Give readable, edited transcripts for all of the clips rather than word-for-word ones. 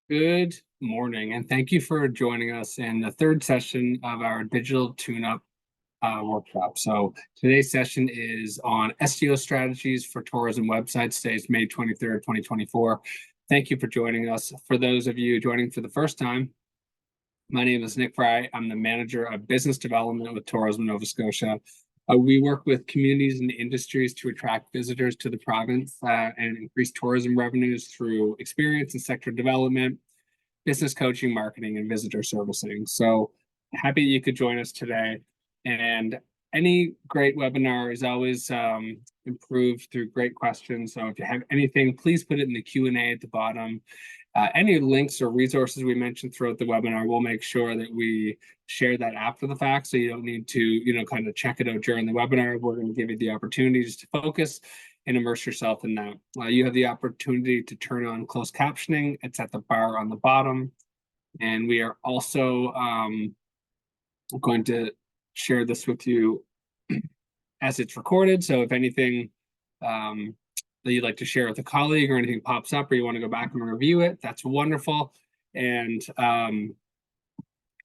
Good morning, and thank you for joining us in the third session of our digital tune-up workshop. So today's session is on SEO strategies for tourism websites. Today is May 23rd, 2024. Thank you for joining us. For those of you joining for the first time, my name is Nick Fry. I'm the manager of business development with Tourism Nova Scotia. We work with communities and industries to attract visitors to the province and increase tourism revenues through experience and sector development, business coaching, marketing, and visitor servicing. So happy you could join us today. And any great webinar is always improved through great questions. So if you have anything, please put it in the Q&A at the bottom. Any links or resources we mentioned throughout the webinar, we'll make sure that we share that after the fact. So you don't need to, kind of check it out during the webinar. We're going to give you the opportunity just to focus and immerse yourself in that. You have the opportunity to turn on closed captioning. It's at the bar on the bottom. And we are also going to share this with you as it's recorded. So if anything that you'd like to share with a colleague or anything pops up or you want to go back and review it, that's wonderful. And if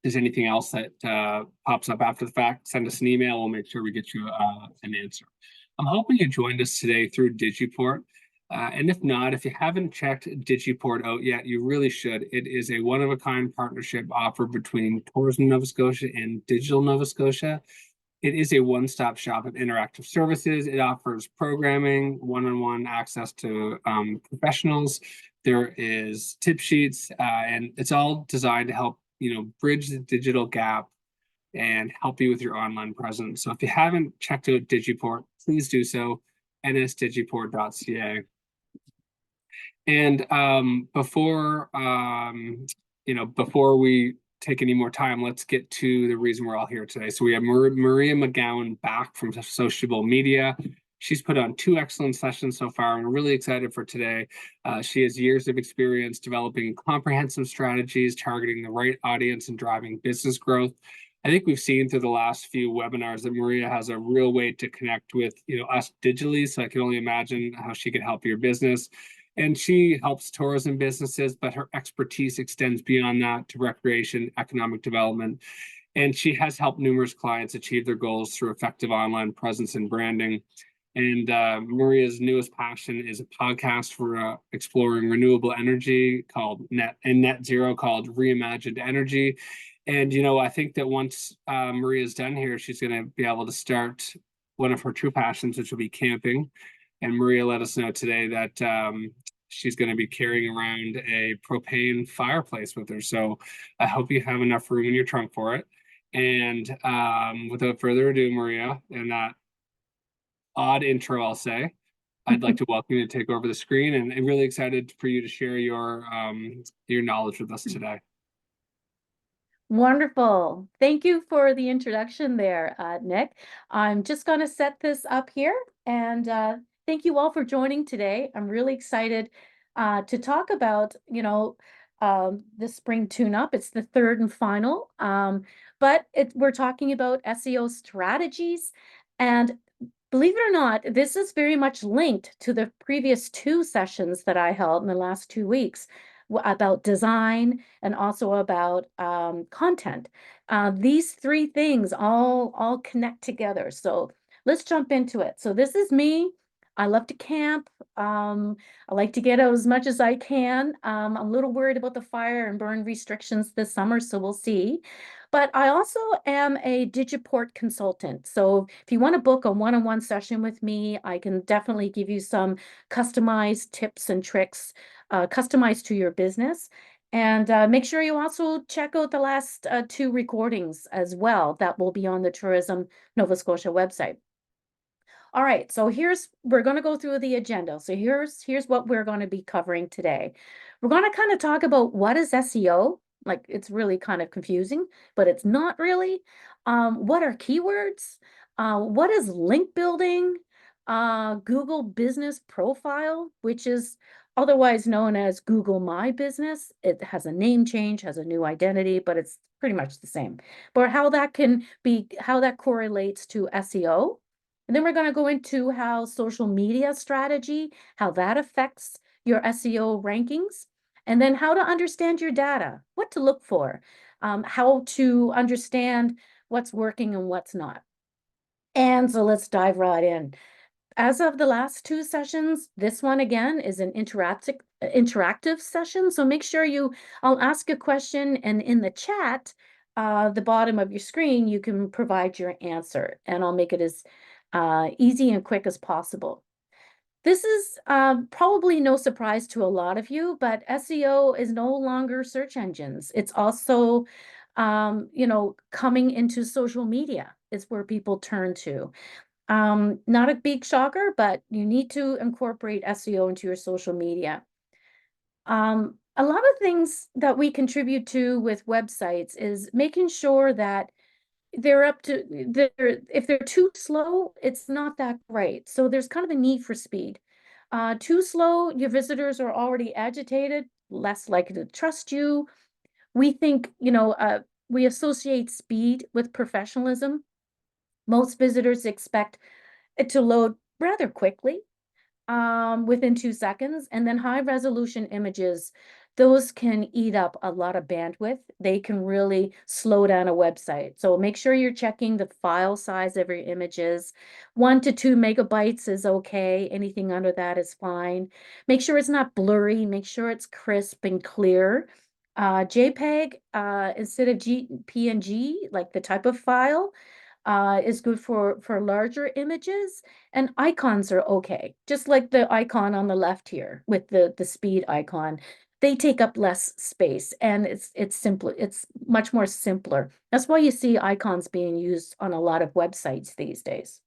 there's anything else that pops up after the fact, send us an email. We'll make sure we get you an answer. I'm hoping you joined us today through Digiport. And if not, if you haven't checked Digiport out yet, you really should. It is a one-of-a-kind partnership offered between Tourism Nova Scotia and Digital Nova Scotia. It is a one-stop shop of interactive services. It offers programming, one-on-one access to professionals. There is tip sheets, and it's all designed to help bridge the digital gap and help you with your online presence. So if you haven't checked out Digiport, please do so. nsdigiport.ca. And before we take any more time, let's get to the reason we're all here today. So we have Maria McGowan back from Sociable Media. She's put on 2 excellent sessions so far, and we're really excited for today. She has years of experience developing comprehensive strategies, targeting the right audience, and driving business growth. I think we've seen through the last few webinars that Maria has a real way to connect with us digitally. So I can only imagine how she could help your business. And she helps tourism businesses, but her expertise extends beyond that to recreation, economic development. And she has helped numerous clients achieve their goals through effective online presence and branding. And Maria's newest passion is a podcast for exploring renewable energy called Net Zero called Reimagined Energy. And, I think that once Maria's done here, she's going to be able to start one of her true passions, which will be camping. And Maria let us know today that she's going to be carrying around a propane fireplace with her. So I hope you have enough room in your trunk for it. And without further ado, Maria, and that odd intro, I'll say, I'd like to welcome you to take over the screen, and I'm really excited for you to share your knowledge with us today. Wonderful. Thank you for the introduction there, Nick. I'm just going to set this up here, and thank you all for joining today. I'm really excited to talk about, the spring tune-up. It's the third and final, but we're talking about SEO strategies. And believe it or not, this is very much linked to the previous 2 sessions that I held in the last 2 weeks about design and also about content. These 3 things all connect together. So let's jump into it. So this is me. I love to camp. I like to get out as much as I can. I'm a little worried about the fire and burn restrictions this summer, so we'll see. But I also am a Digiport consultant. So if you want to book a one-on-one session with me, I can definitely give you some customized tips and tricks customized to your business. And make sure you also check out the last 2 recordings as well that will be on the Tourism Nova Scotia website. All right, so we're going to go through the agenda. So here's what we're going to be covering today. We're going to kind of talk about what is SEO. Like, it's really kind of confusing, but it's not really. What are keywords? What is link building? Google Business Profile, which is otherwise known as Google My Business. It has a name change, has a new identity, but it's pretty much the same. But how that correlates to SEO. And then we're going to go into how social media strategy, how that affects your SEO rankings. And then how to understand your data, what to look for, how to understand what's working and what's not. And so let's dive right in. As of the last two sessions, this one again is an interactive session. So make sure I'll ask a question, and in the chat, the bottom of your screen, you can provide your answer, and I'll make it as easy and quick as possible. This is probably no surprise to a lot of you, but SEO is no longer search engines. It's also, coming into social media is where people turn to. Not a big shocker, but you need to incorporate SEO into your social media. A lot of things that we contribute to with websites is making sure that if they're too slow, it's not that great. So there's kind of a need for speed. Too slow, your visitors are already agitated, less likely to trust you. We think, we associate speed with professionalism. Most visitors expect it to load rather quickly, within 2 seconds. And then high resolution images, those can eat up a lot of bandwidth. They can really slow down a website. So make sure you're checking the file size of your images. 1 to 2 MB is okay. Anything under that is fine. Make sure it's not blurry. Make sure it's crisp and clear. JPEG, instead of PNG, like the type of file, is good for larger images, and icons are okay. Just like the icon on the left here with the speed icon, they take up less space, and it's simpler. It's much more simpler. That's why you see icons being used on a lot of websites these days.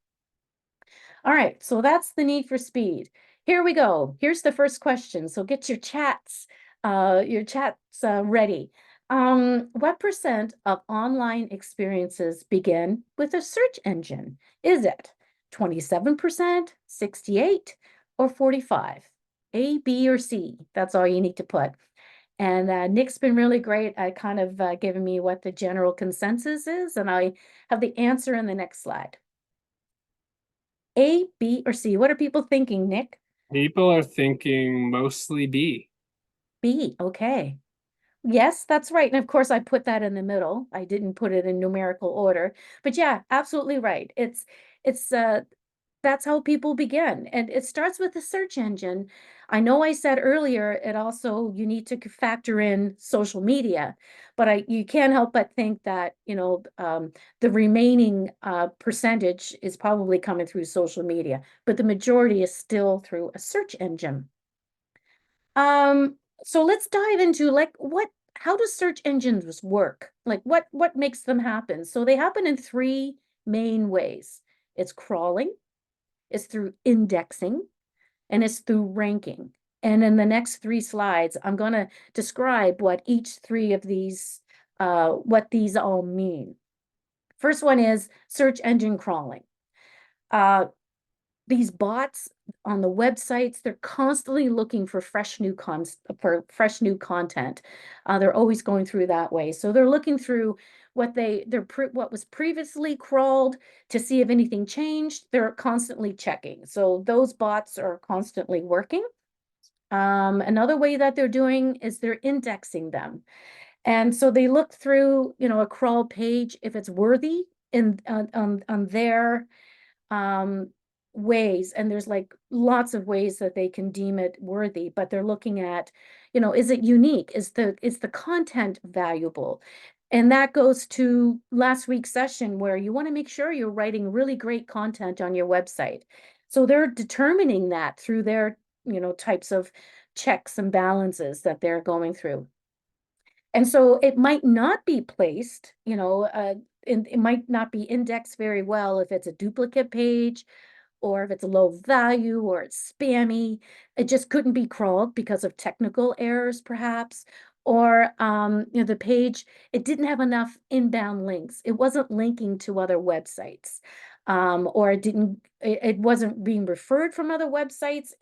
All right, so that's the need for speed. Here we go. Here's the first question. So get your chats ready. What percent of online experiences begin with a search engine? Is it 27%, 68, or 45? A, B, or C? That's all you need to put. And Nick's been really great at kind of giving me what the general consensus is, and I have the answer in the next slide. A, B, or C? What are people thinking, Nick? People are thinking mostly B. B, okay. Yes, that's right. And of course, I put that in the middle. I didn't put it in numerical order. But yeah, absolutely right. It's that's how people begin. And it starts with the search engine. I know I said earlier, it also you need to factor in social media, but you can't help but think that, the remaining percentage is probably coming through social media, but the majority is still through a search engine. So let's dive into how do search engines work? Like what makes them happen? So they happen in three main ways. It's crawling, it's through indexing, and it's through ranking. And in the next 3 slides, I'm going to describe what each three of these, what these all mean. First one is search engine crawling. These bots on the websites, they're constantly looking for fresh new content. They're always going through that way. So they're looking through what was previously crawled to see if anything changed. They're constantly checking. So those bots are constantly working. Another way that they're doing is they're indexing them. And so they look through, a crawl page if it's worthy on their ways, and there's like lots of ways that they can deem it worthy, but they're looking at, is it unique? Is the content valuable? And that goes to last week's session where you want to make sure you're writing really great content on your website. So they're determining that through their, types of checks and balances that they're going through. And so it might not be placed, it might not be indexed very well if it's a duplicate page, or if it's low value, or it's spammy. It just couldn't be crawled because of technical errors, perhaps. Or the page, it didn't have enough inbound links. It wasn't linking to other websites. Or it wasn't being referred from other websites,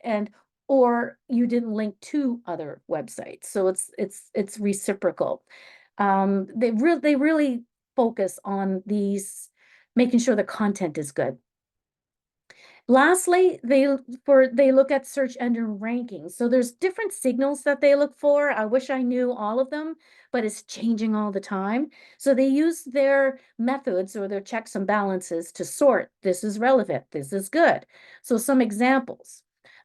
or you didn't link to other websites. So it's reciprocal. They really focus on these, making sure the content is good. Lastly, they look at search engine rankings. So there's different signals that they look for. I wish I knew all of them, but it's changing all the time. So they use their methods or their checks and balances to sort. This is relevant. This is good. So some examples,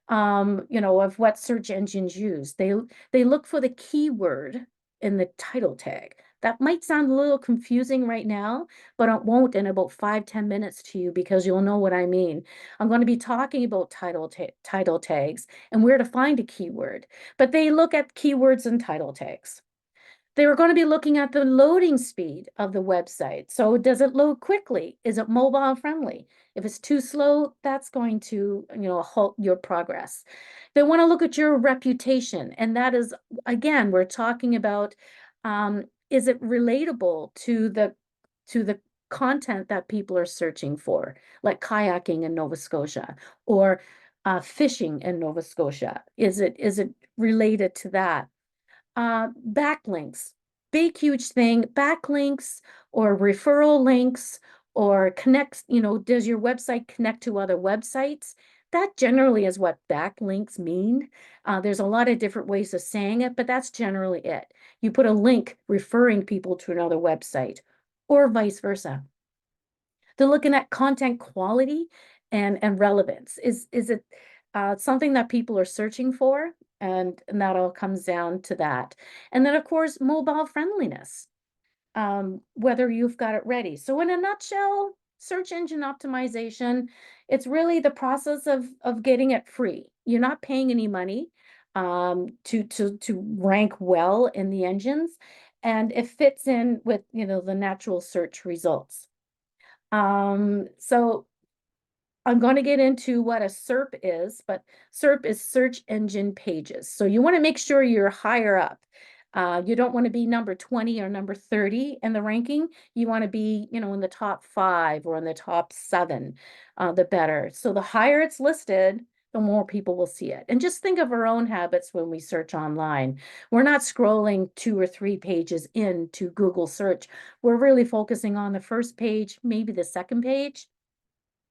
of what search engines use. They look for the keyword in the title tag. That might sound a little confusing right now, but it won't in about 5-10 minutes to you because you'll know what I mean. I'm going to be talking about title tags and where to find a keyword, but they look at keywords and title tags. They were going to be looking at the loading speed of the website. So does it load quickly? Is it mobile friendly? If it's too slow, that's going to, halt your progress. They want to look at your reputation. And that is, again, we're talking about, is it relatable to the content that people are searching for, like kayaking in Nova Scotia or fishing in Nova Scotia? Is it related to that? Backlinks, big, huge thing. Backlinks or referral links or connects, does your website connect to other websites? That generally is what backlinks mean. There's a lot of different ways of saying it, but that's generally it. You put a link referring people to another website or vice versa. They're looking at content quality and relevance. Is it something that people are searching for? And that all comes down to that. And then, of course, mobile friendliness, whether you've got it ready. So in a nutshell, search engine optimization, it's really the process of getting it free. You're not paying any money to rank well in the engines, and it fits in with, the natural search results. So I'm going to get into what a SERP is, but SERP is search engine pages. So you want to make sure you're higher up. You don't want to be number 20 or number 30 in the ranking. You want to be, in the top 5 or in the top 7, the better. So the higher it's listed, the more people will see it. And just think of our own habits when we search online. We're not scrolling 2 or 3 pages into Google search. We're really focusing on the first page, maybe the second page,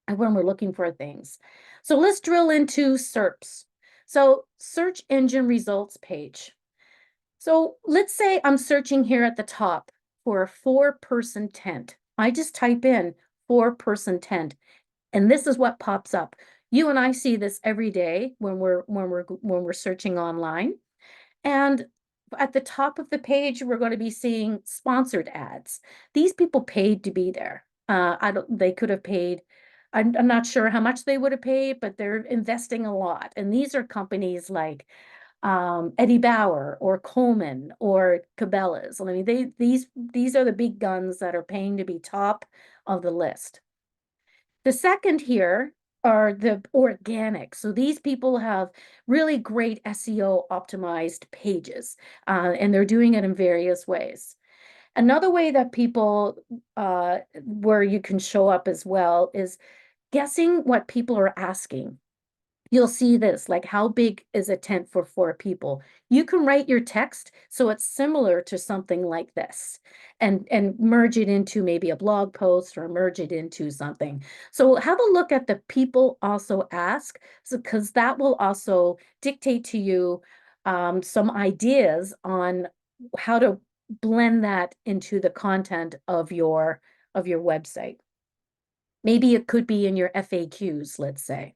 and when we're looking for things. So let's drill into SERPs. So search engine results page. So let's say I'm searching here at the top for a 4-person tent. I just type in 4-person tent, and this is what pops up. You and I see this every day when we're searching online. And at the top of the page, we're going to be seeing sponsored ads. These people paid to be there. They could have paid. I'm not sure how much they would have paid, but they're investing a lot. And these are companies like Eddie Bauer or Coleman or Cabela's. I mean, these are the big guns that are paying to be top of the list. The second here are the organic. So these people have really great SEO optimized pages, and they're doing it in various ways. Another way that people, where you can show up as well, is guessing what people are asking. You'll see this, like how big is a tent for 4 people? You can write your text so it's similar to something like this and merge it into maybe a blog post or merge it into something. So have a look at the people also ask, because that will also dictate to you some ideas on how to blend that into the content of your website. Maybe it could be in your FAQs, let's say.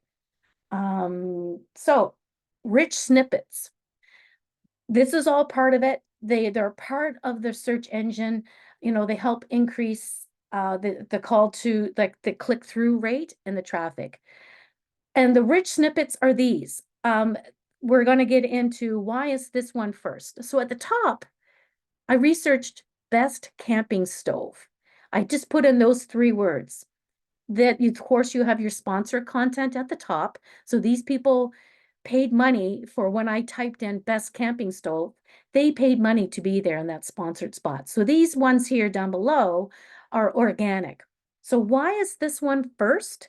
So rich snippets. This is all part of it. They're part of the search engine. They help increase the call to, like, the click-through rate and the traffic. And the rich snippets are these. We're going to get into why is this one first. So at the top, I researched best camping stove. I just put in those 3 words. That, of course, you have your sponsor content at the top. So these people paid money for when I typed in best camping stove, they paid money to be there in that sponsored spot. So these ones here down below are organic. So why is this one first?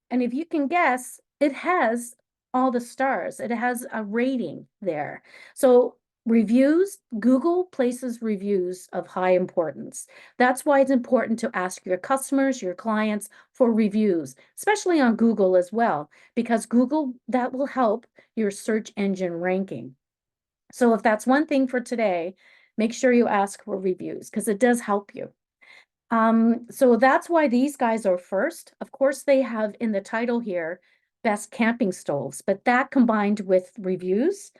And if you can guess, it has all the stars. It has a rating there. So Reviews, Google places reviews of high importance. That's why it's important to ask your customers, your clients for reviews, especially on Google as well, because Google, that will help your search engine ranking. So if that's one thing for today, make sure you ask for reviews because it does help you. So that's why these guys are first. Of course, they have in the title here, best camping stoves, but that combined with reviews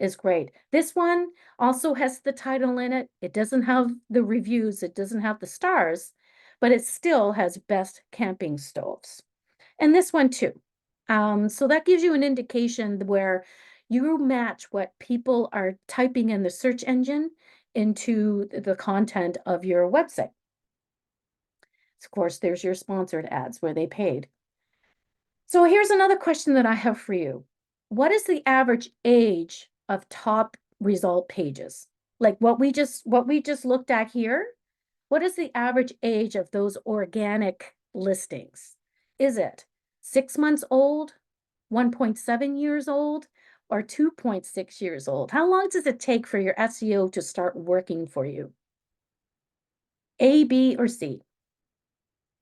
is great. This one also has the title in it. It doesn't have the reviews, it doesn't have the stars, but it still has best camping stoves. And this one too. So that gives you an indication where you match what people are typing in the search engine into the content of your website. Of course, there's your sponsored ads where they paid. So here's another question that I have for you. What is the average age of top result pages? Like what we just looked at here, what is the average age of those organic listings? Is it 6 months old, 1.7 years old, or 2.6 years old? How long does it take for your SEO to start working for you? A, B, or C?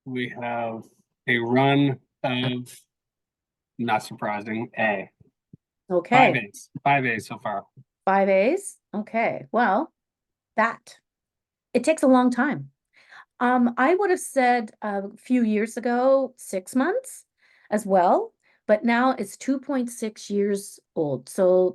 We have a run of, not surprising, A. Five Okay, A's. 5 A's so far. 5 A's. Okay, well, it takes a long time. I would have said a few years ago, 6 months as well, but now it's 2.6 years old. So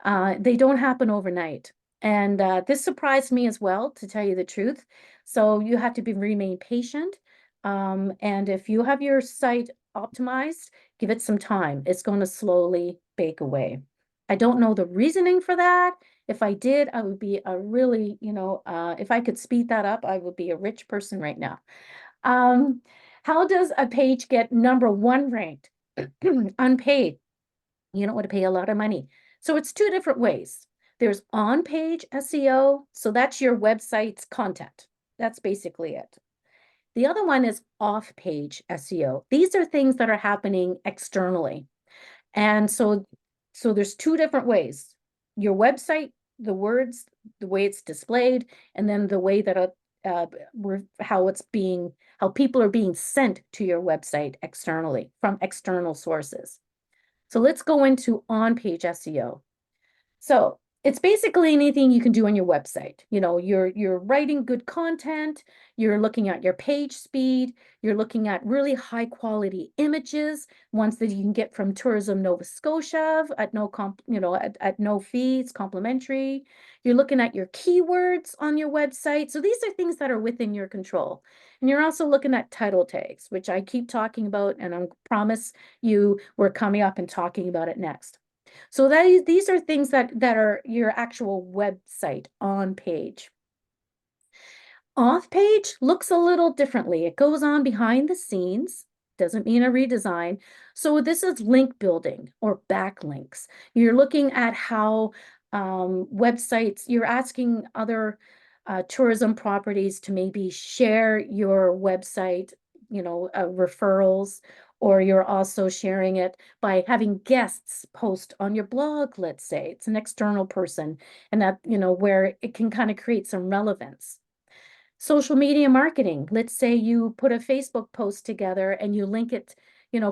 they don't happen overnight. And this surprised me as well, to tell you the truth. So you have to remain patient. And if you have your site optimized, give it some time. It's going to slowly bake away. I don't know the reasoning for that. If I did, I would be a really, if I could speed that up, I would be a rich person right now. Um, how does a page get #1 ranked? Unpaid. You don't want to pay a lot of money. So it's two different ways. There's on-page SEO. So that's your website's content. That's basically it. The other one is off-page SEO. These are things that are happening externally. And so there's two different ways. Your website, the words, the way it's displayed, and then the way that how people are being sent to your website externally from external sources. So let's go into on-page SEO. So it's basically anything you can do on your website. You're writing good content, you're looking at your page speed, you're looking at really high quality images, ones that you can get from Tourism Nova Scotia at no fee, it's complimentary. You're looking at your keywords on your website. So these are things that are within your control. And you're also looking at title tags, which I keep talking about, and I promise you we're coming up and talking about it next. So these are things that are your actual website on page. Off page looks a little differently. It goes on behind the scenes, doesn't mean a redesign. So this is link building or backlinks. You're looking at how websites, you're asking other tourism properties to maybe share your website, referrals, or you're also sharing it by having guests post on your blog, let's say. It's an external person, and that, where it can kind of create some relevance. Social media marketing. Let's say you put a Facebook post together and you link it,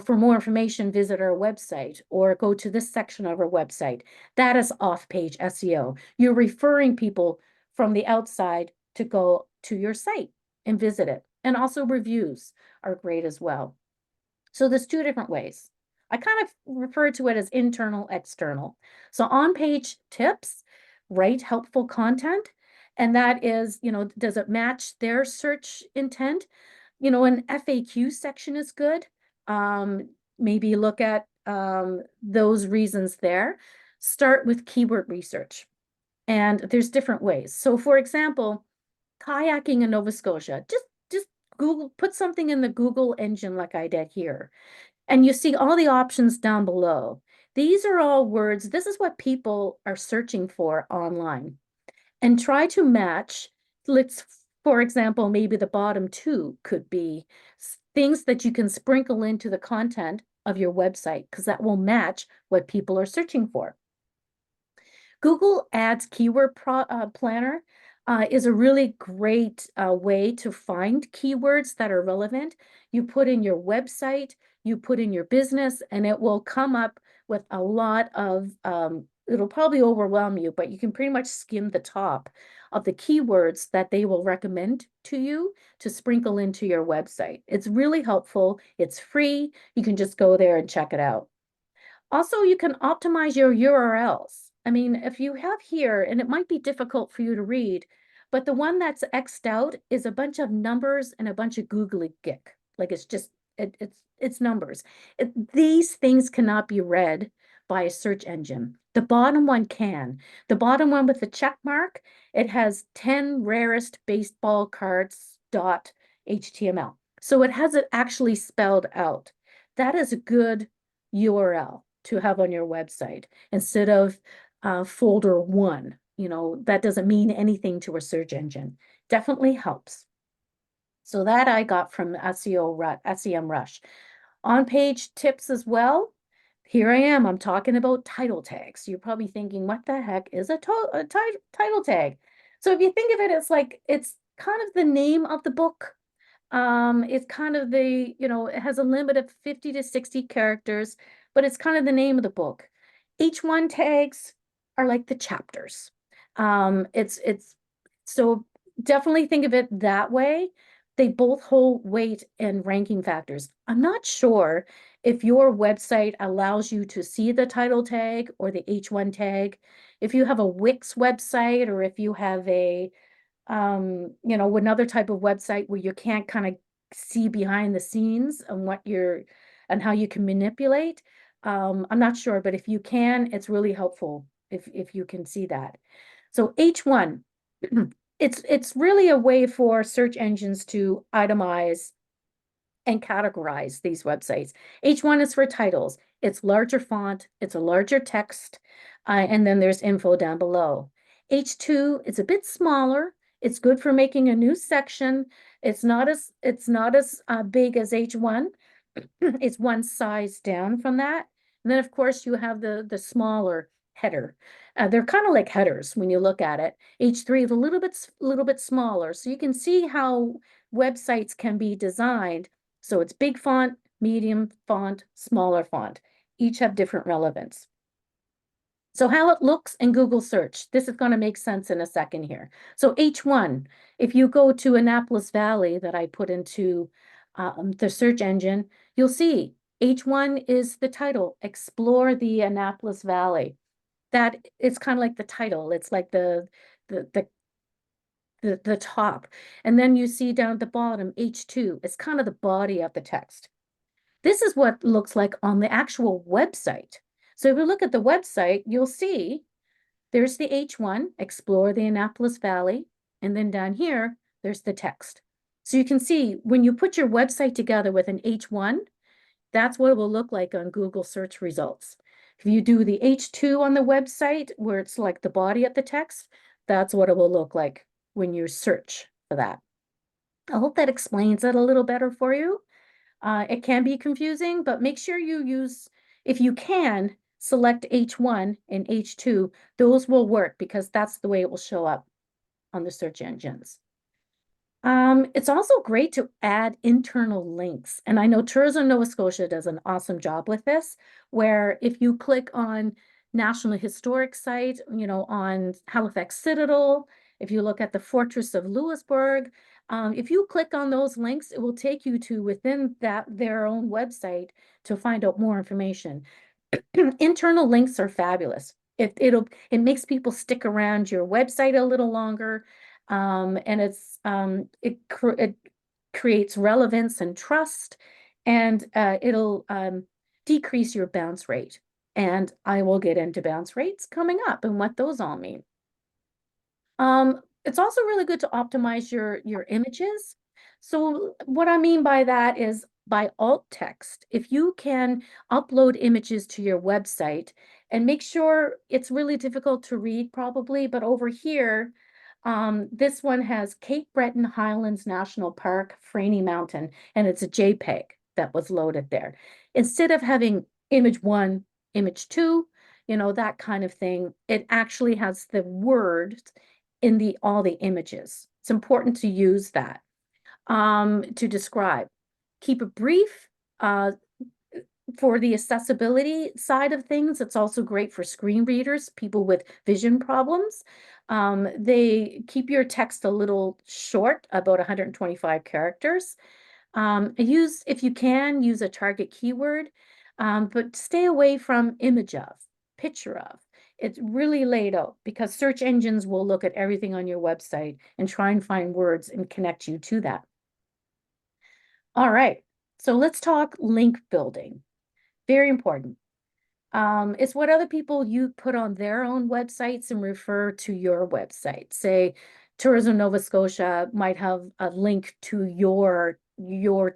for more information, visit our website or go to this section of our website. That is off-page SEO. You're referring people from the outside to go to your site and visit it. And also reviews are great as well. So there's two different ways. I kind of refer to it as internal, external. So on-page tips, write helpful content. And that is, does it match their search intent? An FAQ section is good. Maybe look at those reasons there. Start with keyword research. And there's different ways. So for example, kayaking in Nova Scotia, just Google, put something in the Google engine like I did here. And you see all the options down below. These are all words. This is what people are searching for online. And try to match, for example, maybe the bottom two could be things that you can sprinkle into the content of your website, because that will match what people are searching for. Google Ads Keyword Planner is a really great way to find keywords that are relevant. You put in your website, you put in your business, and it will come up with a lot of, it'll probably overwhelm you, but you can pretty much skim the top of the keywords that they will recommend to you to sprinkle into your website. It's really helpful. It's free. You can just go there and check it out. Also, you can optimize your URLs. I mean, if you have here, and it might be difficult for you to read, but the one that's X'd out is a bunch of numbers and a bunch of googly gick. Like it's just, it's numbers. These things cannot be read by a search engine. The bottom one can. The bottom one with the check mark, it has 10 rarest baseball cards dot HTML. So it has it actually spelled out. That is a good URL to have on your website instead of folder one. You know, that doesn't mean anything to a search engine. Definitely helps. So that I got from SEM Rush. On page tips as well. Here I am. I'm talking about title tags. You're probably thinking, what the heck is a title tag? So if you think of it, it's like it's kind of the name of the book. It's kind of the, you know, it has a limit of 50 to 60 characters, but it's kind of the name of the book. H1 tags are like the chapters. It's so definitely think of it that way. They both hold weight and ranking factors. I'm not sure if your website allows you to see the title tag or the H1 tag. If you have a Wix website or if you have a you know, another type of website where you can't kind of see behind the scenes and what you're and how you can manipulate. I'm not sure, but if you can, it's really helpful if you can see that. So H1, it's really a way for search engines to itemize and categorize these websites. H1 is for titles. It's larger font, it's a larger text, and then there's info down below. H2, it's a bit smaller. It's good for making a new section. It's not as big as H1. It's one size down from that. And then of course you have the smaller header. They're kind of like headers when you look at it. H3 is a little bit smaller. So you can see how websites can be designed. So it's big font, medium font, smaller font. Each have different relevance. So how it looks in Google search, this is going to make sense in a second here. So H1, if you go to Annapolis Valley that I put into the search engine, you'll see H1 is the title, Explore the Annapolis Valley. That it's kind of like the title. It's like the top. And then you see down at the bottom, H2, it's kind of the body of the text. This is what it looks like on the actual website. So if you look at the website, you'll see there's the H1, Explore the Annapolis Valley, and then down here, there's the text. So you can see when you put your website together with an H1, that's what it will look like on Google search results. If you do the H2 on the website, where it's like the body of the text, that's what it will look like when you search for that. I hope that explains it a little better for you. It can be confusing, but make sure you use, if you can, select H1 and H2. Those will work because that's the way it will show up on the search engines. It's also great to add internal links. And I know Tourism Nova Scotia does an awesome job with this, where if you click on National Historic Site, you know, on Halifax Citadel, if you look at the Fortress of Louisbourg, if you click on those links, it will take you to within their own website to find out more information. Internal links are fabulous. It makes people stick around your website a little longer, and it creates relevance and trust, and it'll decrease your bounce rate. And I will get into bounce rates coming up and what those all mean. It's also really good to optimize your images. So what I mean by that is by alt text, if you can upload images to your website and make sure it's really difficult to read probably, but over here, this one has Cape Breton Highlands National Park, Franey Mountain, and it's a JPEG that was loaded there. Instead of having image 1, image 2, that kind of thing. It actually has the words in all the images. It's important to use that to describe. Keep it brief. For the accessibility side of things, it's also great for screen readers, people with vision problems. They keep your text a little short, about 125 characters. If you can, use a target keyword, but stay away from image of, picture of. It's really laid out because search engines will look at everything on your website and try and find words and connect you to that. All right, so let's talk link building. Very important. It's what other people you put on their own websites and refer to your website. Say, Tourism Nova Scotia might have a link to your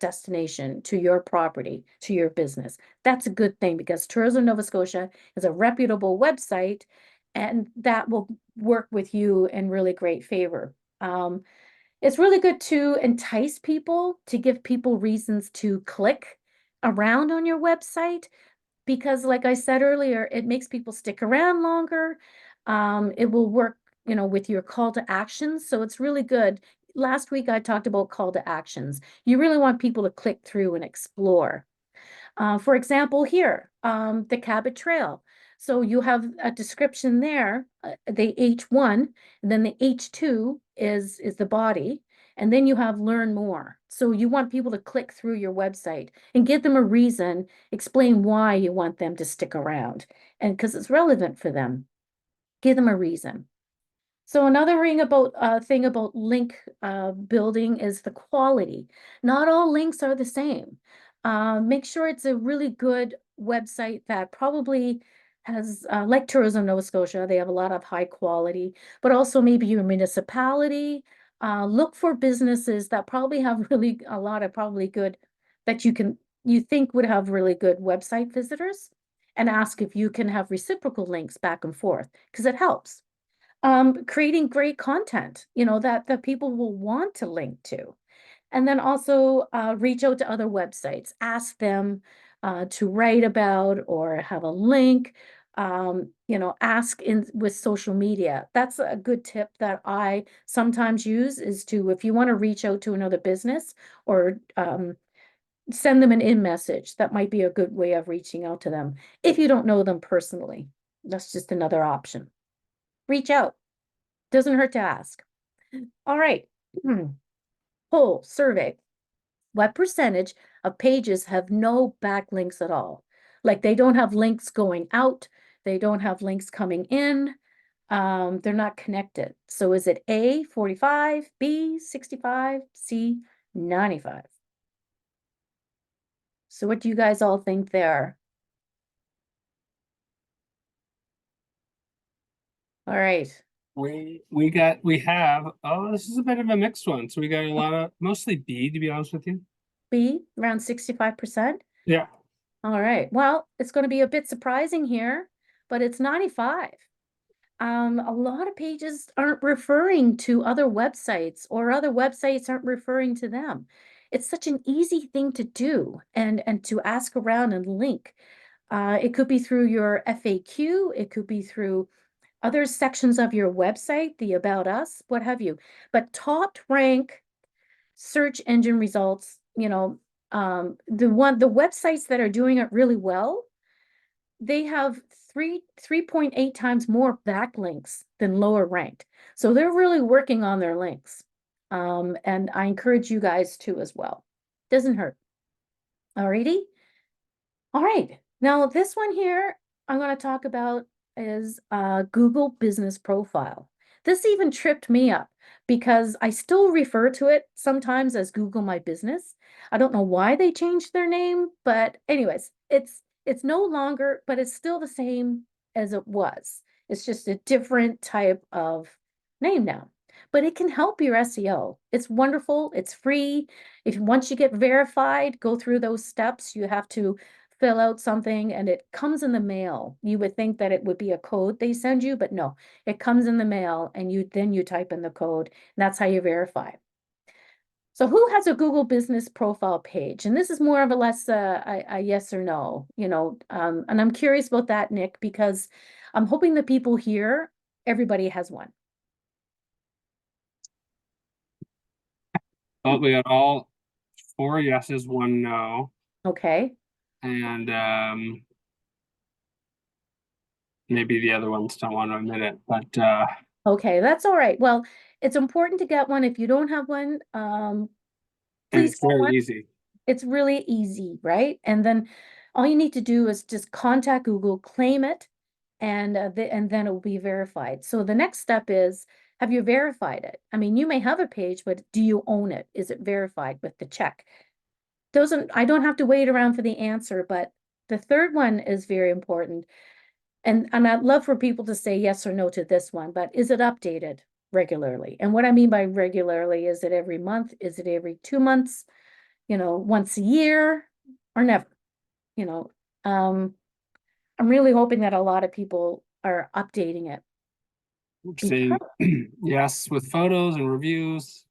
destination, to your property, to your business. That's a good thing because Tourism Nova Scotia is a reputable website, and that will work with you in really great favor. It's really good to entice people, to give people reasons to click around on your website because like I said earlier, it makes people stick around longer. It will work, with your call to actions. So it's really good. Last week I talked about call to actions. You really want people to click through and explore. For example, here, the Cabot Trail. So you have a description there, the H1, and then the H2 is the body, and then you have learn more. So you want people to click through your website and give them a reason, explain why you want them to stick around, and because it's relevant for them. Give them a reason. So another thing about link building is the quality. Not all links are the same. Make sure it's a really good website that probably has, like Tourism Nova Scotia, they have a lot of high quality, but also maybe your municipality. Look for businesses that probably have really a lot of probably good that you think would have really good website visitors, and ask if you can have reciprocal links back and forth because it helps creating great content, that people will want to link to. And then also reach out to other websites, ask them to write about or have a link, ask in with social media. That's a good tip that I sometimes use is to, if you want to reach out to another business or send them an in message, that might be a good way of reaching out to them. If you don't know them personally, that's just another option. Reach out. Doesn't hurt to ask. All right. Poll survey. What percentage of pages have no backlinks at all? Like they don't have links going out. They don't have links coming in. They're not connected. So is it A, 45, B, 65, C, 95? So what do you guys all think there? All right. This is a bit of a mixed one. So we got a lot of mostly B, to be honest with you. B, around 65%. Yeah. All right. Well, it's going to be a bit surprising here, but it's 95. A lot of pages aren't referring to other websites or other websites aren't referring to them. It's such an easy thing to do and to ask around and link. It could be through your FAQ, it could be through other sections of your website, the About Us, what have you. But top rank search engine results, the websites that are doing it really well, they have 3.8 times more backlinks than lower ranked. So they're really working on their links. And I encourage you guys to as well. Doesn't hurt. Alrighty. All right. Now this one here I'm going to talk about is Google Business Profile. This even tripped me up because I still refer to it sometimes as Google My Business. I don't know why they changed their name, but anyways, it's no longer, but it's still the same as it was. It's just a different type of name now. But it can help your SEO. It's wonderful. It's free. If once you get verified, go through those steps. You have to fill out something and it comes in the mail. You would think that it would be a code they send you, but no, it comes in the mail and you type in the code and that's how you verify. So who has a Google business profile page? And this is more of a less a yes or no, and I'm curious about that, Nick, because I'm hoping the people here, everybody has one. Oh, we got all 4 yeses, 1 no, Okay. and maybe the other ones don't want to admit it, but Okay, that's all right. Well, it's important to get one. If you don't have one, and please it's get very one. easy. It's really easy, right? And then all you need to do is just contact Google, claim it, and then it will be verified. So the next step is, have you verified it? I mean, you may have a page, but do you own it? Is it verified with the check? I don't have to wait around for the answer, but the third one is very important. And I'd love for people to say yes or no to this one, but is it updated regularly? And what I mean by regularly, is it every month? Is it every 2 months? Once a year or never? You know, um, I'm really hoping that a lot of people are updating it Saying because yes with photos and reviews,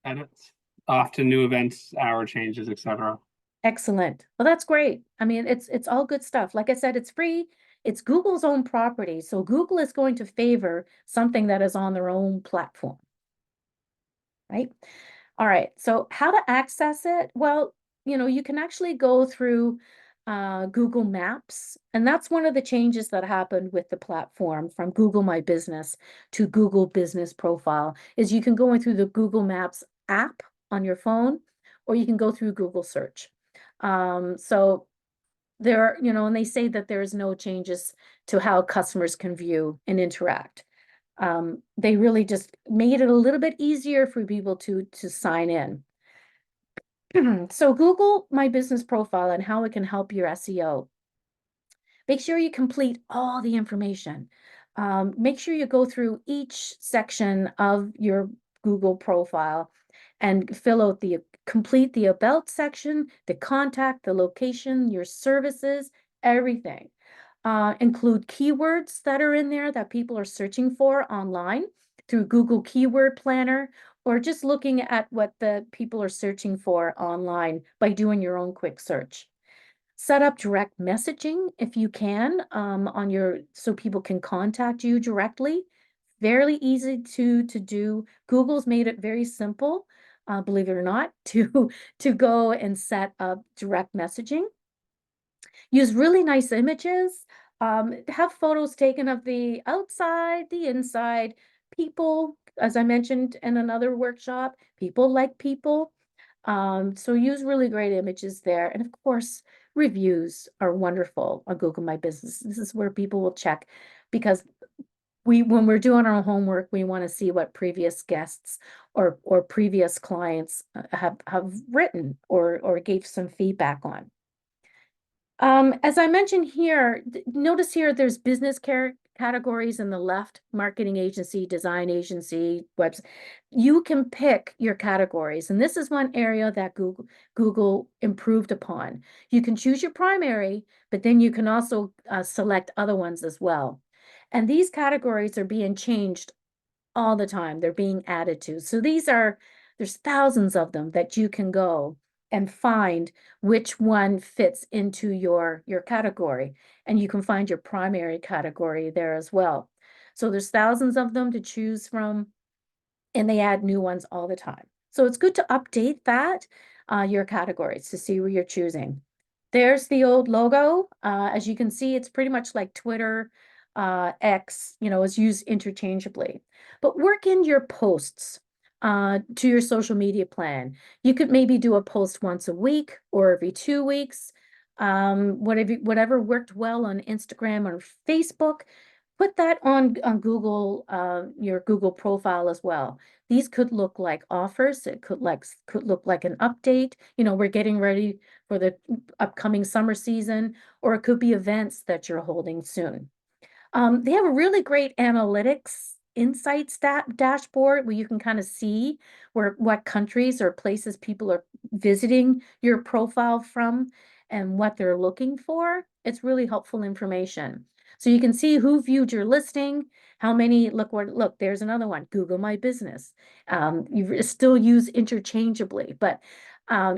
edits, often new events, hour changes, etc. excellent. Well, that's great. I mean, it's all good stuff. Like I said, it's free. It's Google's own property. So Google is going to favor something that is on their own platform, right? All right. So how to access it? Well, you can actually go through Google Maps, and that's one of the changes that happened with the platform from Google My Business to Google Business Profile is you can go in through the Google Maps app on your phone, or you can go through Google Search. So there are, and they say that there is no changes to how customers can view and interact. They really just made it a little bit easier for people to sign in. So Google My Business Profile and how it can help your SEO. Make sure you complete all the information. Make sure you go through each section of your Google profile and complete the about section, the contact, the location, your services, everything. Include keywords that are in there that people are searching for online through Google Keyword Planner, or just looking at what the people are searching for online by doing your own quick search. Set up direct messaging if you can, so people can contact you directly. Very easy to do. Google's made it very simple, believe it or not, to go and set up direct messaging. Use really nice images. Have photos taken of the outside, the inside, people, as I mentioned in another workshop, people like people. So use really great images there. And of course, reviews are wonderful on Google My Business. This is where people will check because when we're doing our homework, we want to see what previous guests or previous clients have written or gave some feedback on. As I mentioned here, notice here there's business categories in the left, marketing agency, design agency, webs. You can pick your categories, and this is one area that Google improved upon. You can choose your primary, but then you can also select other ones as well. And these categories are being changed all the time. They're being added to. So there's thousands of them that you can go and find which one fits into your category. And you can find your primary category there as well. So there's thousands of them to choose from, and they add new ones all the time. So it's good to update that, your categories to see where you're choosing. There's the old logo. As you can see, it's pretty much like Twitter, X, is used interchangeably. But work in your posts to your social media plan. You could maybe do a post once a week or every 2 weeks. Whatever worked well on Instagram or Facebook, put that on Google, your Google profile as well. These could look like offers. It could look like an update. We're getting ready for the upcoming summer season, or it could be events that you're holding soon. They have a really great analytics insights dashboard where you can kind of see what countries or places people are visiting your profile from and what they're looking for. It's really helpful information. So you can see who viewed your listing, how many, look, there's another one, Google My Business. You still use interchangeably, but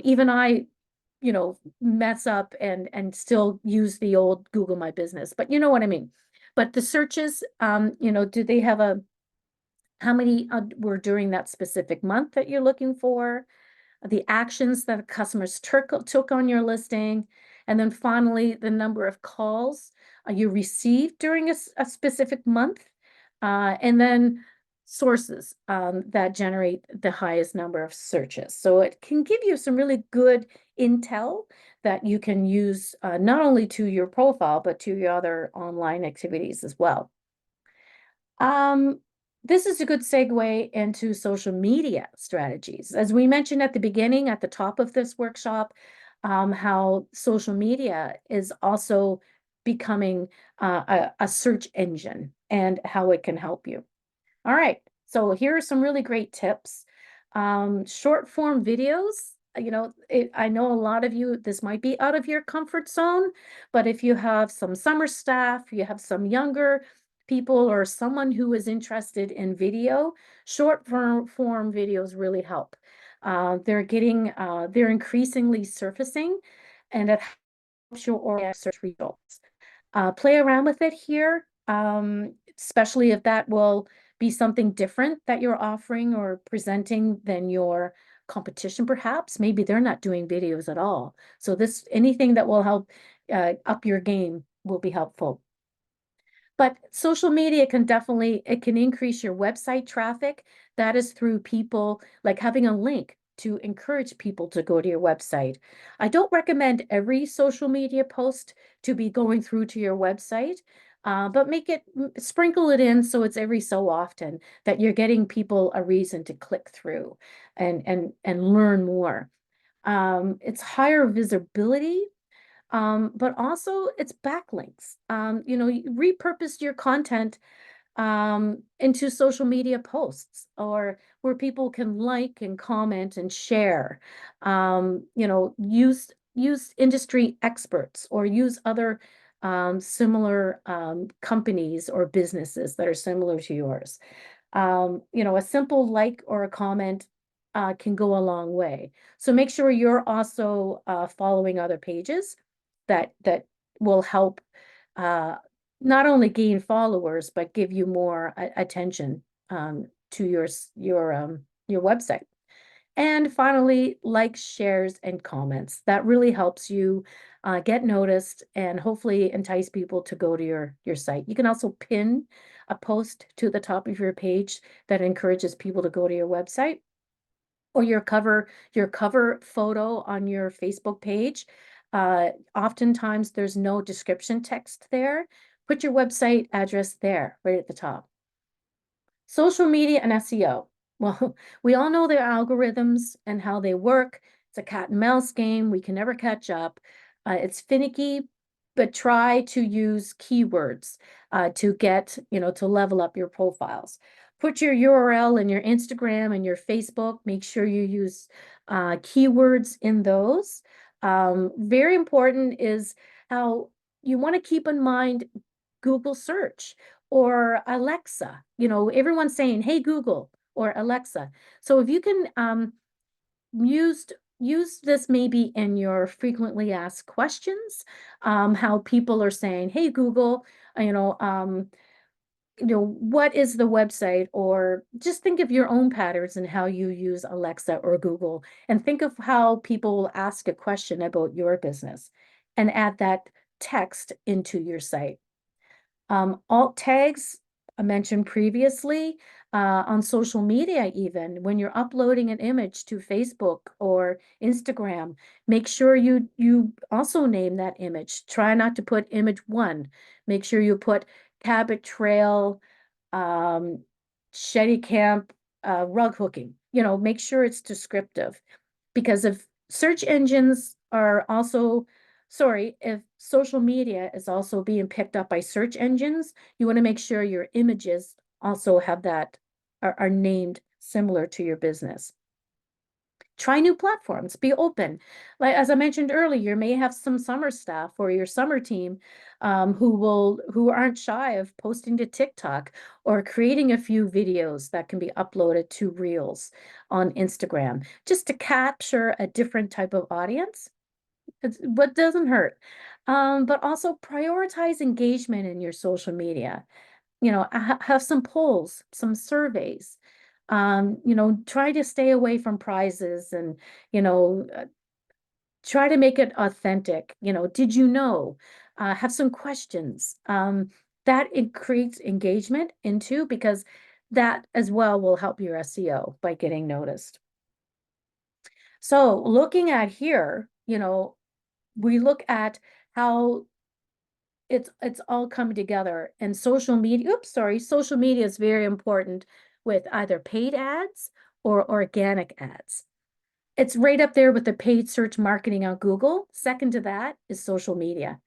even I, mess up and still use the old Google My Business, but you know what I mean. But the searches, do they have how many were during that specific month that you're looking for? The actions that customers took on your listing, and then finally, the number of calls you received during a specific month, and then sources that generate the highest number of searches. So it can give you some really good intel that you can use not only to your profile, but to your other online activities as well. Um, this is a good segue into social media strategies. As we mentioned at the beginning, at the top of this workshop, how social media is also becoming a search engine and how it can help you. All right, so here are some really great tips. Short form videos, I know a lot of you, this might be out of your comfort zone, but if you have some summer staff, you have some younger people or someone who is interested in video, short form videos really help. They're increasingly surfacing, and it helps your organic search results. Play around with it here, especially if that will be something different that you're offering or presenting than your competition, perhaps. Maybe they're not doing videos at all. So anything that will help up your game will be helpful. But social media it can increase your website traffic. That is through people like having a link to encourage people to go to your website. I don't recommend every social media post to be going through to your website, but sprinkle it in so it's every so often that you're getting people a reason to click through and learn more. It's higher visibility, but also it's backlinks. You repurpose your content into social media posts or where people can like and comment and share. Use industry experts or use other similar companies or businesses that are similar to yours. A simple like or a comment can go a long way. So make sure you're also following other pages that will help not only gain followers but give you more attention to your website. And finally, likes, shares, and comments. That really helps you get noticed and hopefully entice people to go to your site. You can also pin a post to the top of your page that encourages people to go to your website, or your cover photo on your Facebook page. Oftentimes there's no description text there. Put your website address there, right at the top. Social media and SEO. Well, we all know their algorithms and how they work. It's a cat and mouse game. We can never catch up. It's finicky, but try to use keywords to level up your profiles. Put your URL in your Instagram and your Facebook. Make sure you use keywords in those. Very important is how you want to keep in mind Google search or Alexa. Everyone's saying, "Hey, Google," or Alexa. So if you can use this maybe in your frequently asked questions, how people are saying, "Hey, Google, what is the website?" Or just think of your own patterns and how you use Alexa or Google, and think of how people ask a question about your business and add that text into your site. Alt tags I mentioned previously on social media, even when you're uploading an image to Facebook or Instagram, make sure you also name that image. Try not to put image 1. Make sure you put Cabot Trail, Shetty Camp, rug hooking. Make sure it's descriptive, because if search engines are also if social media is also being picked up by search engines, you want to make sure your images also have are named similar to your business. Try new platforms, be open. Like as I mentioned earlier, you may have some summer staff or your summer team who aren't shy of posting to TikTok or creating a few videos that can be uploaded to Reels on Instagram just to capture a different type of audience. It's what doesn't hurt. But also prioritize engagement in your social media. Have some polls, some surveys. Try to stay away from prizes and, you know, uh, try to make it authentic. Did you know? Have some questions. That it creates engagement into because that as well will help your SEO by getting noticed. So looking at here, we look at how it's all coming together and social media is very important with either paid ads or organic ads. It's right up there with the paid search marketing on Google. Second to that is social media.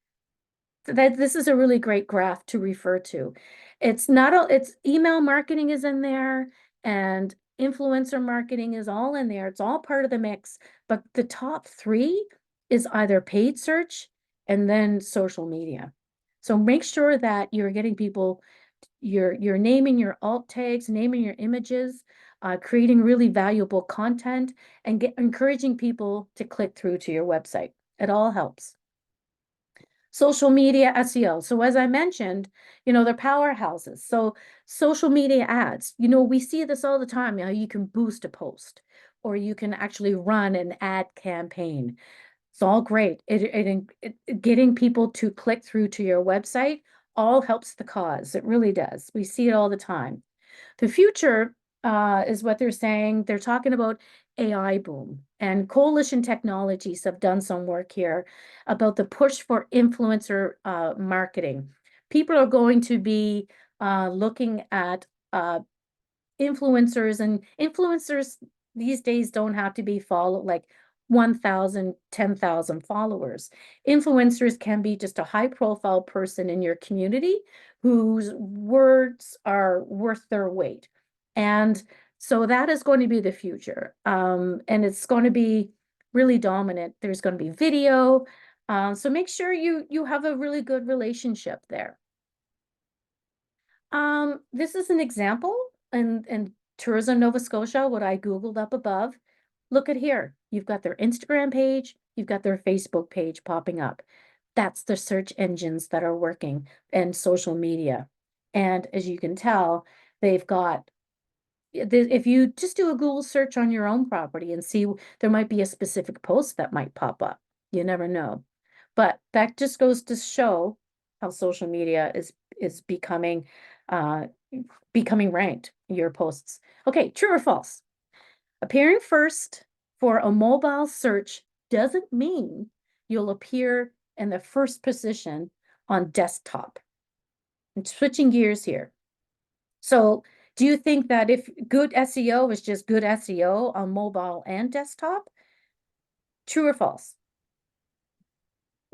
So that this is a really great graph to refer to. It's email marketing is in there and influencer marketing is all in there. It's all part of the mix, but the top three is either paid search and then social media. So make sure that you're getting people, you're naming your alt tags, naming your images, creating really valuable content, and encouraging people to click through to your website. It all helps. Social media SEO. So as I mentioned, they're powerhouses. So social media ads, we see this all the time. You can boost a post or you can actually run an ad campaign. It's all great. Getting people to click through to your website all helps the cause. It really does. We see it all the time. The future is what they're saying. They're talking about AI boom, and Coalition Technologies have done some work here about the push for influencer marketing. People are going to be looking at influencers, and influencers these days don't have to be follow like 1,000, 10,000 followers. Influencers can be just a high profile person in your community whose words are worth their weight. And so that is going to be the future. And it's going to be really dominant. There's going to be video. So make sure you have a really good relationship there. This is an example in Tourism Nova Scotia, what I Googled up above. Look at here. You've got their Instagram page, you've got their Facebook page popping up. That's the search engines that are working and social media. And as you can tell, they've got, if you just do a Google search on your own property and see, there might be a specific post that might pop up. You never know. But that just goes to show how social media is uh, becoming ranked, your posts. Okay, true or false? Appearing first for a mobile search doesn't mean you'll appear in the first position on desktop. I'm switching gears here. So do you think that if good SEO is just good SEO on mobile and desktop? True or false?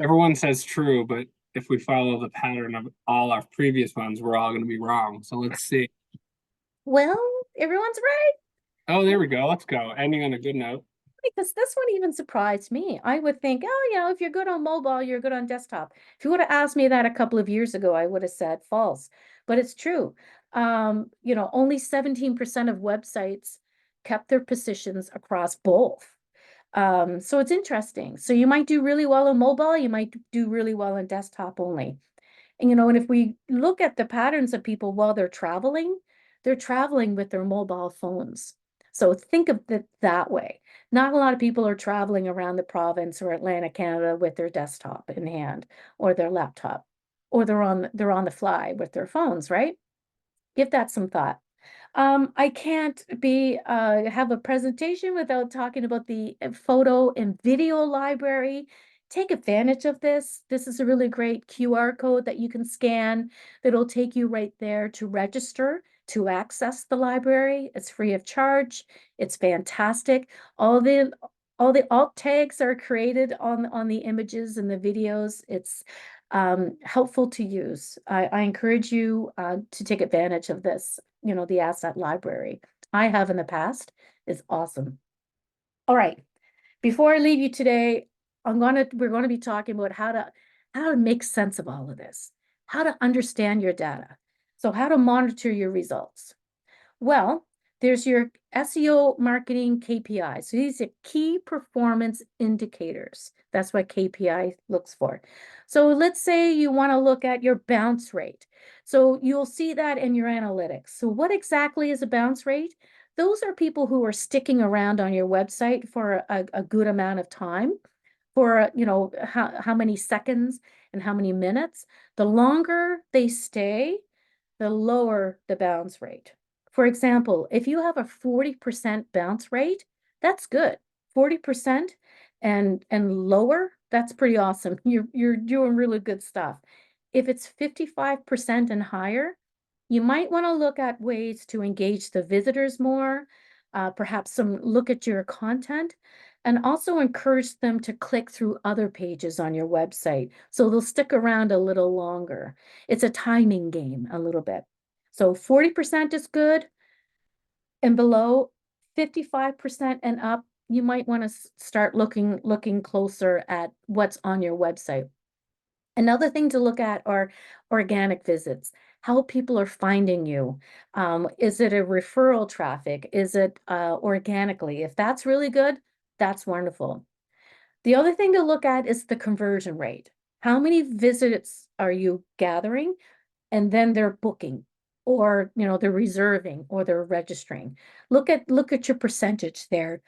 Everyone says true, but if we follow the pattern of all our previous ones, we're all going to be wrong. So let's see. Well, everyone's right. Oh, there we go. Let's go. Ending on a good note. Because this one even surprised me. I would think, oh, if you're good on mobile, you're good on desktop. If you would have asked me that a couple of years ago, I would have said false. But it's true. Only 17% of websites kept their positions across both. So it's interesting. So you might do really well on mobile, you might do really well on desktop only. And if we look at the patterns of people while they're traveling with their mobile phones. So think of it that way. Not a lot of people are traveling around the province or Atlantic Canada with their desktop in hand or their laptop, or they're on the fly with their phones, right? Give that some thought. I can't have a presentation without talking about the photo and video library. Take advantage of this. This is a really great QR code that you can scan that'll take you right there to register to access the library. It's free of charge. It's fantastic. All the alt tags are created on the images and the videos. It's helpful to use. I encourage you to take advantage of this, the asset library. I have in the past. Is awesome. All right. Before I leave you today, we're gonna be talking about how to make sense of all of this, how to understand your data. So how to monitor your results. Well, there's your SEO marketing KPI. So these are key performance indicators. That's what KPI looks for. So let's say you want to look at your bounce rate. So you'll see that in your analytics. So what exactly is a bounce rate? Those are people who are sticking around on your website for a good amount of time, for how many seconds and how many minutes. The longer they stay, the lower the bounce rate. For example, if you have a 40% bounce rate, that's good. 40% and lower, that's pretty awesome. You're doing really good stuff. If it's 55% and higher, you might want to look at ways to engage the visitors more, perhaps some look at your content, and also encourage them to click through other pages on your website so they'll stick around a little longer. It's a timing game a little bit. So 40% is good, and below 55% and up, you might want to start looking closer at what's on your website. Another thing to look at are organic visits, how people are finding you. Is it a referral traffic? Is it organically? If that's really good, that's wonderful. The other thing to look at is the conversion rate. How many visits are you gathering? And then they're booking, or they're reserving, or they're registering. Look at your percentage there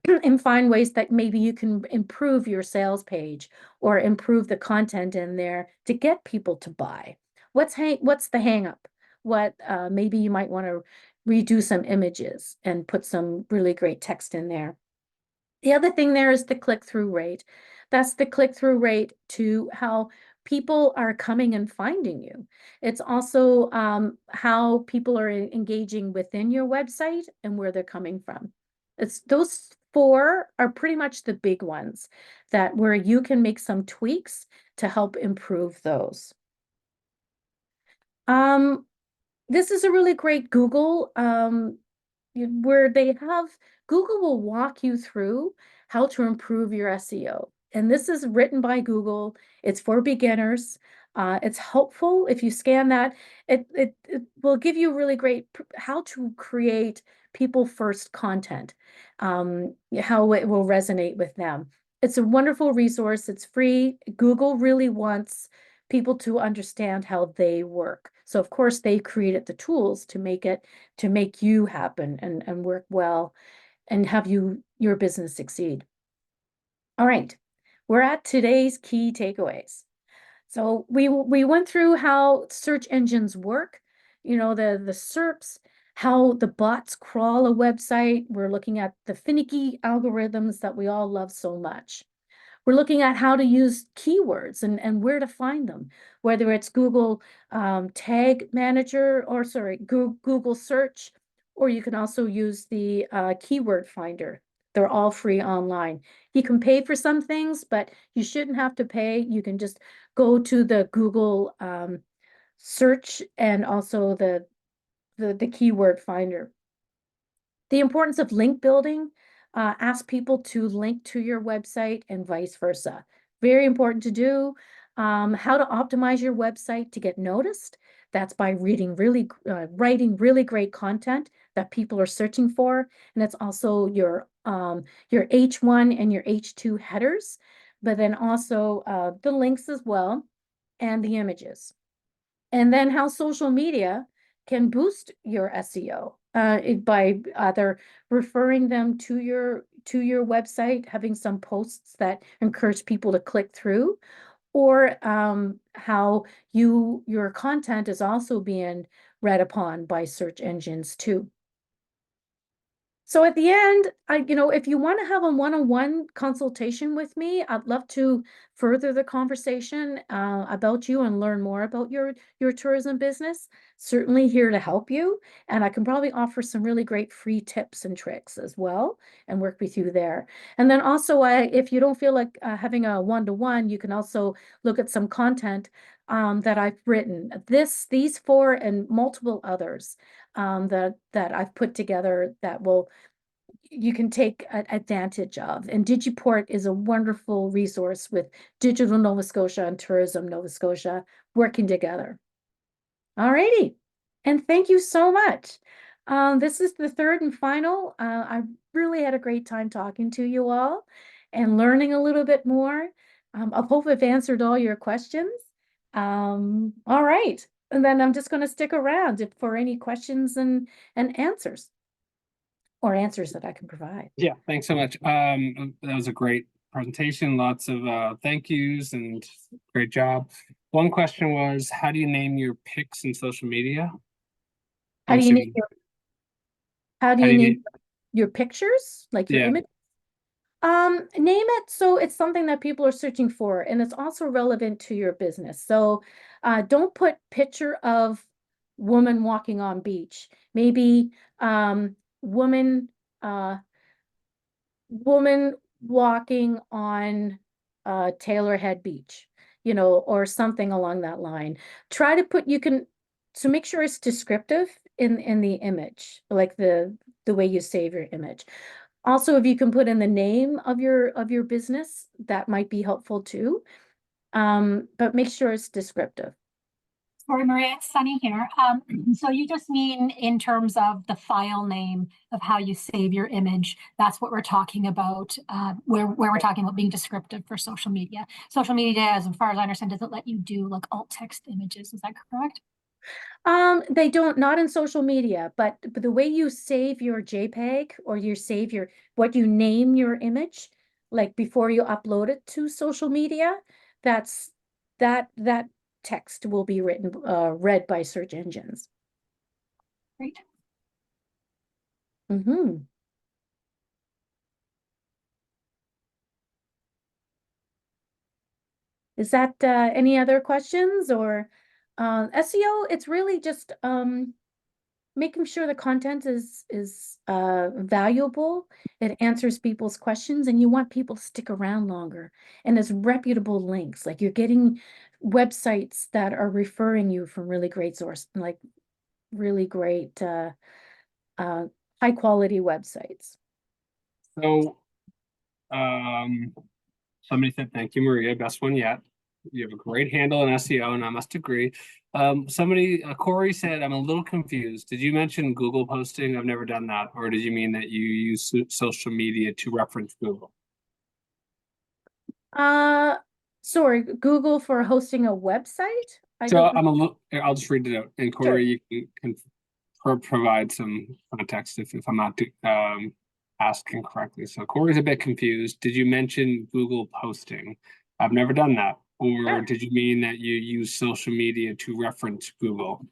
and find ways that maybe you can improve your sales page or improve the content in there to get people to buy. What's the hang up? What maybe you might want to redo some images and put some really great text in there. The other thing there is the click-through rate. That's the click-through rate to how people are coming and finding you. It's also how people are engaging within your website and where they're coming from. It's those four are pretty much the big ones that where you can make some tweaks to help improve those. Um, this is a really great Google where they have Google will walk you through how to improve your SEO. And this is written by Google. It's for beginners. It's helpful if you scan that. It will give you really great how to create people first content, how it will resonate with them. It's a wonderful resource. It's free. Google really wants people to understand how they work. So of course they created the tools to make you happen and work well and have your business succeed. All right, we're at today's key takeaways. So we went through how search engines work, the SERPs, how the bots crawl a website. We're looking at the finicky algorithms that we all love so much. We're looking at how to use keywords and where to find them, whether it's Google Tag Manager, or sorry, Google Search, or you can also use the keyword finder. They're all free online. You can pay for some things, but you shouldn't have to pay. You can just go to the Google search and also the keyword finder. The importance of link building, ask people to link to your website and vice versa. Very important to do. How to optimize your website to get noticed. That's by writing really great content that people are searching for. And it's also your H1 and your H2 headers, but then also the links as well and the images. And then how social media can boost your SEO by either referring them to your website, having some posts that encourage people to click through, or how your content is also being read upon by search engines too. So at the end, if you want to have a one-on-one consultation with me, I'd love to further the conversation about you and learn more about your tourism business. Certainly here to help you, and I can probably offer some really great free tips and tricks as well, and work with you there. And then also, if you don't feel like having a one-to-one, you can also look at some content that I've written. These four and multiple others that I've put together that will you can take advantage of. And Digiport is a wonderful resource with Digital Nova Scotia and Tourism Nova Scotia working together. All righty. And thank you so much. This is the third and final. I really had a great time talking to you all and learning a little bit more. I hope I've answered all your questions. All right. And then I'm just going to stick around for any questions and answers, or answers that I can provide. Yeah, thanks so much. That was a great presentation. Lots of thank yous and great job. One question was, how do you name your pics in social media? How I'm do you name assuming. your, how do How you do you name name? your pictures, like your Yeah. image? Name it so it's something that people are searching for, and it's also relevant to your business. So, don't put picture of woman walking on beach. Maybe woman uh woman walking on Taylor Head Beach, or something along that line. Try to put so make sure it's descriptive in the image, like the way you save your image. Also, if you can put in the name of your business, that might be helpful too. But make sure it's descriptive. Sorry, Maria, it's Sunny here. So you just mean in terms of the file name of how you save your image. That's what we're talking about, where we're talking about being descriptive for social media. Social media, as far as I understand, doesn't let you do like alt text images. Is that correct? They don't, not in social media, but the way you save your JPEG, or you save what you name your image, like before you upload it to social media, that text will be read by search engines. Great. Mm-hmm. Is that any other questions? Or SEO, it's really just making sure the content is valuable, it answers people's questions, and you want people to stick around longer. And it's reputable links, like you're getting websites that are referring you from really great source, like really great high quality websites. So, somebody said, thank you, Maria. Best one yet. You have a great handle in SEO, and I must agree. Corey said, I'm a little confused. Did you mention Google posting? I've never done that. Or did you mean that you use social media to reference Google? Sorry, Google for hosting a website? I'll just read it out. And Sure. Corey, you can provide some context if I'm not asking correctly. So Corey's a bit confused. Did you mention Google posting? I've never done that. Or Yeah. did you mean that you use social media to reference Google?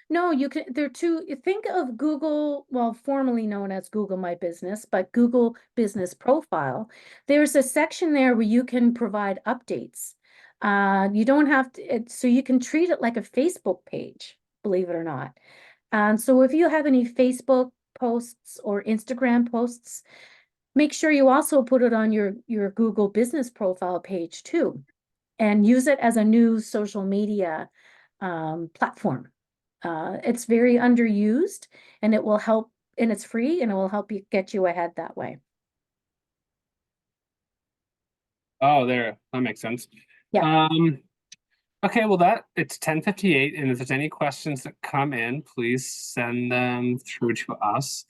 No, there are two. Think of Google, well, formerly known as Google My Business, but Google Business Profile. There's a section there where you can provide updates. You don't have to, so you can treat it like a Facebook page, believe it or not. And so if you have any Facebook posts or Instagram posts, make sure you also put it on your Google Business Profile page too, and use it as a new social media platform. It's very underused, and it will help, and it's free, and it will help you get you ahead that way. Oh, there, that makes sense. Yeah. Okay, well it's 10:58, and if there's any questions that come in, please send them through to us.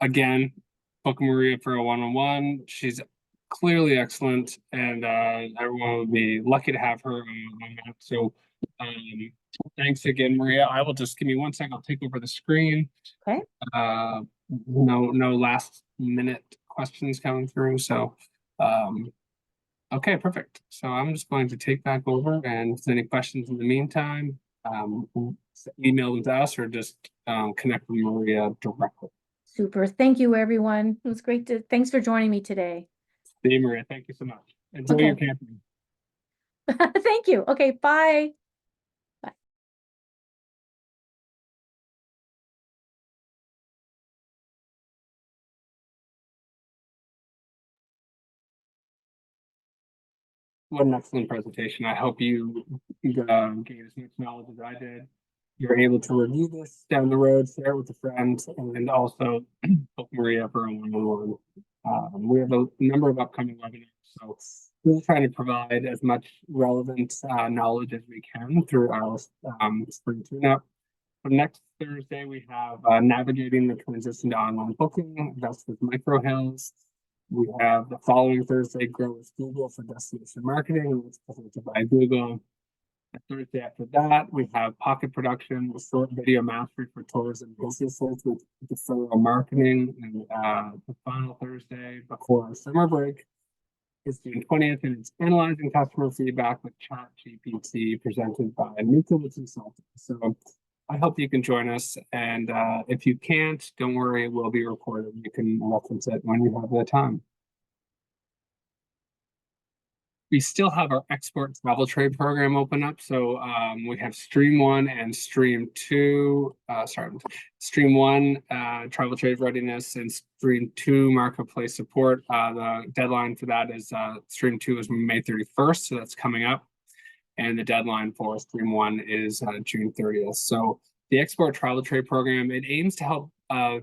Again, book Maria for a one-on-one. She's clearly excellent, and everyone would be lucky to have her on that. So thanks again, Maria. I will just give me 1 second. I'll take over the screen. Okay. No last minute questions coming through. So okay, perfect. So I'm just going to take back over, and if there's any questions in the meantime, email them to us or just connect with Maria directly. Super. Thank you, everyone. It was great thanks for joining me today. See you, Maria. Thank you so much. Enjoy your camping. Thank you. Okay, bye. What an excellent presentation. I hope you gained as much knowledge as I did. you're able to review this down the road, share it with a friend, and also book Maria for a one-on-one. We have a number of upcoming webinars, so we're trying to provide as much relevant knowledge as we can through our spring tune-up. For next Thursday, we have navigating the transition to online booking. That's with Micro Hills. We have the following Thursday, grow with Google for destination marketing, which is presented by Google. The Thursday after that, we have Pocket Production, the short video mastery for tourism businesses with deferral marketing. And the final Thursday before our summer break is June 20th, and it's analyzing customer feedback with ChatGPT presented by Mika the consultant. So I hope you can join us. And if you can't, don't worry, it will be recorded. You can reference it when you have the time. We still have our export travel trade program open up. So we have Stream 1 and Stream 2, Stream 1 travel trade readiness and Stream 2 marketplace support. The deadline for that is Stream 2 is May 31st, so that's coming up. And the deadline for Stream 1 is June 30th. So the export travel trade program, it aims to help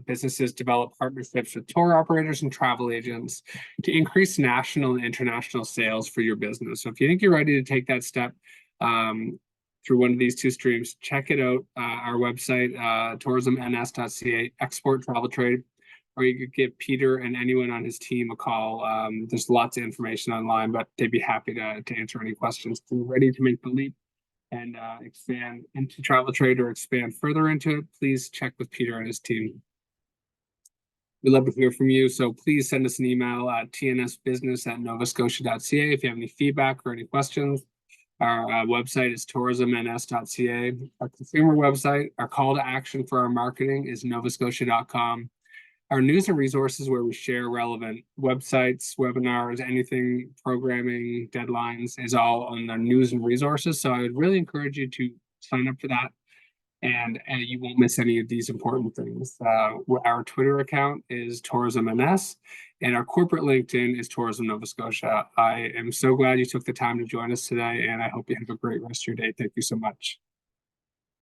businesses develop partnerships with tour operators and travel agents to increase national and international sales for your business. So if you think you're ready to take that step through one of these two streams, check it out. Our website, tourismns.ca, export travel trade, or you could give Peter and anyone on his team a call. There's lots of information online, but they'd be happy to answer any questions. If you're ready to make the leap and expand into travel trade or expand further into it, please check with Peter and his team. We'd love to hear from you, so please send us an email at tnsbusiness@novascotia.ca if you have any feedback or any questions. Our website is tourismns.ca. Our consumer website, our call to action for our marketing is novascotia.com. Our news and resources where we share relevant websites, webinars, anything, programming, deadlines is all on the news and resources. So I would really encourage you to sign up for that, and you won't miss any of these important things. Our Twitter account is tourismns, and our corporate LinkedIn is Tourism Nova Scotia. I am so glad you took the time to join us today, and I hope you have a great rest of your day. Thank you so much.